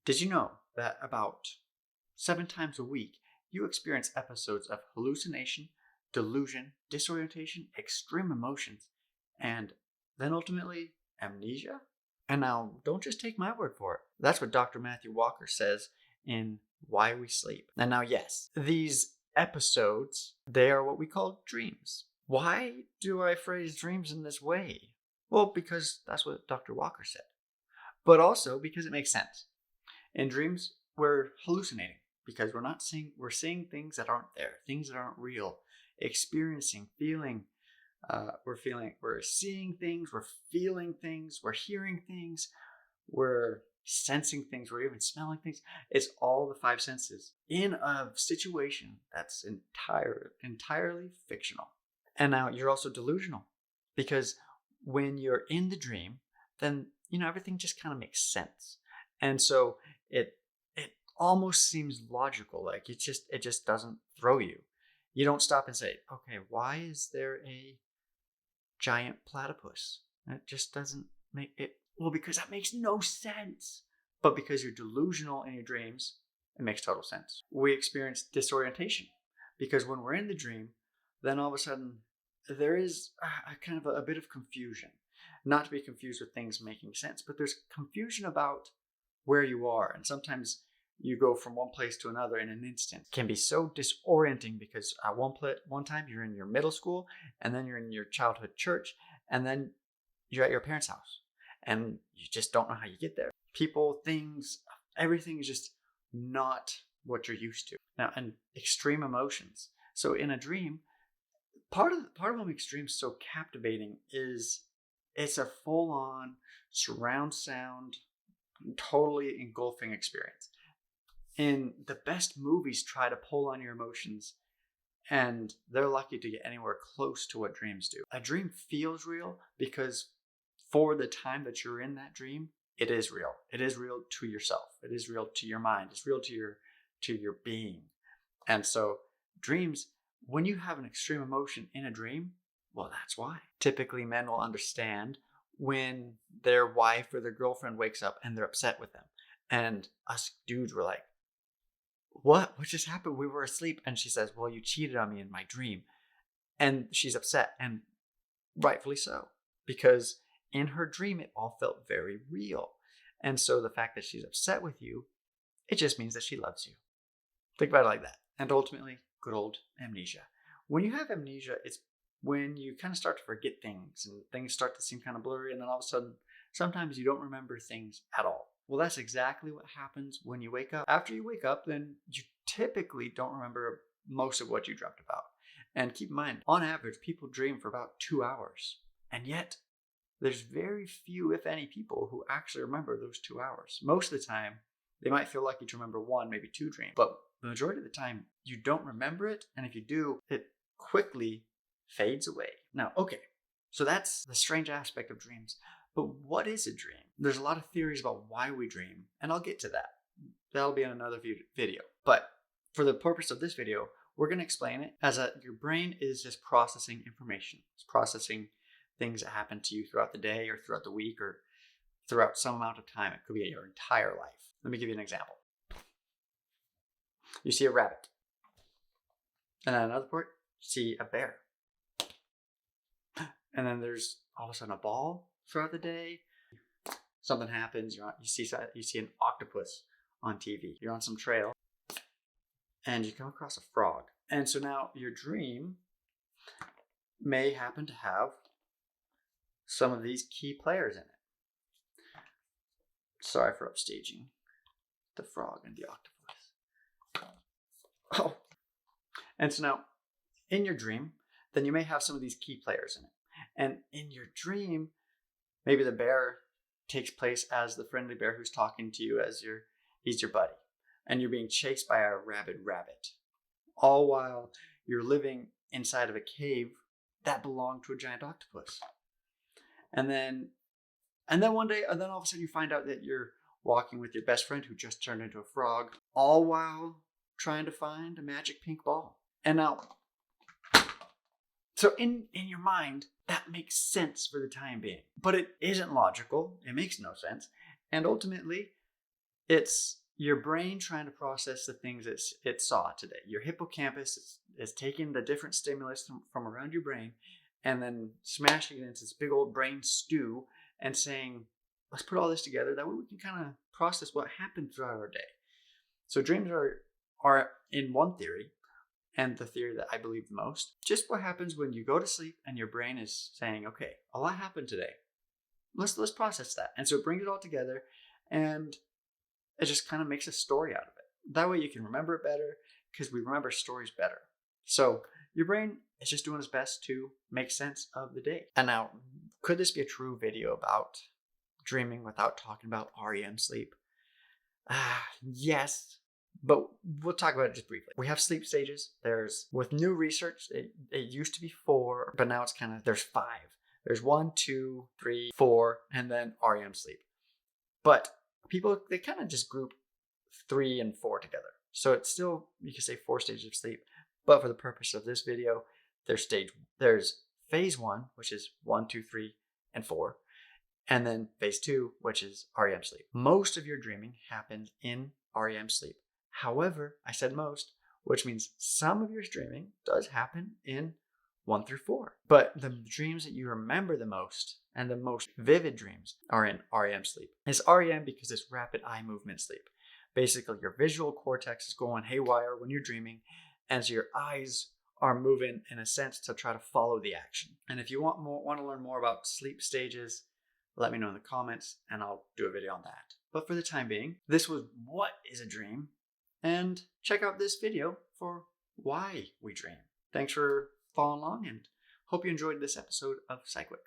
Did you know that about 7 times a week you experience episodes of hallucination, delusion, disorientation, extreme emotions, and then ultimately amnesia? And now, don't just take my word for it. That's what Dr. Matthew Walker says in Why We Sleep. And now, yes, these episodes, they are what we call dreams. Why do I phrase dreams in this way? Well, because that's what Dr. Walker said. But also because it makes sense. In dreams, we're hallucinating because we're seeing things that aren't there, things that aren't real, experiencing, feeling. We're seeing things, we're feeling things, we're hearing things, we're sensing things, we're even smelling things. It's all the five senses in a situation that's entirely fictional. And now you're also delusional because when you're in the dream, then everything just kind of makes sense. And so it almost seems logical, like it just doesn't throw you. You don't stop and say, okay, why is there a giant platypus? It just doesn't make it. Well, because that makes no sense. But because you're delusional in your dreams, it makes total sense. We experience disorientation because when we're in the dream, then all of a sudden there is a kind of a bit of confusion. Not to be confused with things making sense, but there's confusion about where you are. And sometimes you go from one place to another in an instant. It can be so disorienting because at one time you're in your middle school, and then you're in your childhood church, and then you're at your parents' house, and you just don't know how you get there. People, things, everything is just not what you're used to. Now, and extreme emotions. So in a dream, part of what makes dreams so captivating is it's a full-on surround sound, totally engulfing experience. And the best movies try to pull on your emotions, and they're lucky to get anywhere close to what dreams do. A dream feels real because for the time that you're in that dream, it is real. It is real to yourself. It is real to your mind. It's real to your being. And so dreams, when you have an extreme emotion in a dream, well, that's why. Typically, men will understand when their wife or their girlfriend wakes up and they're upset with them. And us dudes were like, what just happened? We were asleep. And she says, well, you cheated on me in my dream. And she's upset, and rightfully so, because in her dream, it all felt very real. And so the fact that she's upset with you, it just means that she loves you. Think about it like that. And ultimately, good old amnesia. When you have amnesia, it's when you kind of start to forget things and things start to seem kind of blurry. And then all of a sudden, sometimes you don't remember things at all. Well, that's exactly what happens when you wake up. After you wake up, then you typically don't remember most of what you dreamt about. And keep in mind, on average, people dream for about 2 hours. And yet, there's very few, if any, people who actually remember those 2 hours. Most of the time, they might feel lucky to remember 1, maybe 2 dreams. But the majority of the time, you don't remember it. And if you do, it quickly fades away. Now, okay, so that's the strange aspect of dreams. But what is a dream? There's a lot of theories about why we dream, and I'll get to that. That'll be in another video. But for the purpose of this video, we're going to explain it as your brain is just processing information. It's processing things that happen to you throughout the day or throughout the week or throughout some amount of time. It could be your entire life. Let me give you an example. You see a rabbit. And then another part, you see a bear. And then there's all of a sudden a ball throughout the day. Something happens, you see an octopus on TV. You're on some trail and you come across a frog. And so now your dream may happen to have some of these key players in it. Sorry for upstaging the frog and the octopus. Oh. And so now in your dream, then you may have some of these key players in it. And in your dream, maybe the bear takes place as the friendly bear who's talking to you as he's your buddy. And you're being chased by a rabid rabbit. All while you're living inside of a cave that belonged to a giant octopus. And then one day, and then all of a sudden you find out that you're walking with your best friend who just turned into a frog, all while trying to find a magic pink ball. And now, so in your mind, that makes sense for the time being. But it isn't logical. It makes no sense. And ultimately, It's your brain trying to process the things it saw today. Your hippocampus is taking the different stimulus from around your brain and then smashing it into this big old brain stew and saying, let's put all this together. That way we can kind of process what happened throughout our day. So dreams are in one theory, and the theory that I believe the most, just what happens when you go to sleep and your brain is saying, okay, a lot happened today. Let's process that. And so it brings it all together, and it just kind of makes a story out of it. That way you can remember it better, because we remember stories better. So your brain is just doing its best to make sense of the day. And now, could this be a true video about dreaming without talking about REM sleep? Yes, but we'll talk about it just briefly. We have sleep stages. With new research, it used to be 4, but now it's there's 5. There's 1, 2, 3, 4, and then REM sleep. But people, they kind of just group 3 and 4 together. So it's still, you can say 4 stages of sleep. But for the purpose of this video, there's phase 1, which is 1, 2, 3, and 4. And then phase 2, which is REM sleep. Most of your dreaming happens in REM sleep. However, I said most, which means some of your dreaming does happen in 1 through 4. But the dreams that you remember the most and the most vivid dreams are in REM sleep. It's REM because it's rapid eye movement sleep. Basically, your visual cortex is going haywire when you're dreaming, and so your eyes are moving in a sense to try to follow the action. And if you want to learn more about sleep stages, let me know in the comments and I'll do a video on that. But for the time being, this was what is a dream, and check out this video for why we dream. Thanks for following along, and hope you enjoyed this episode of PsychWick.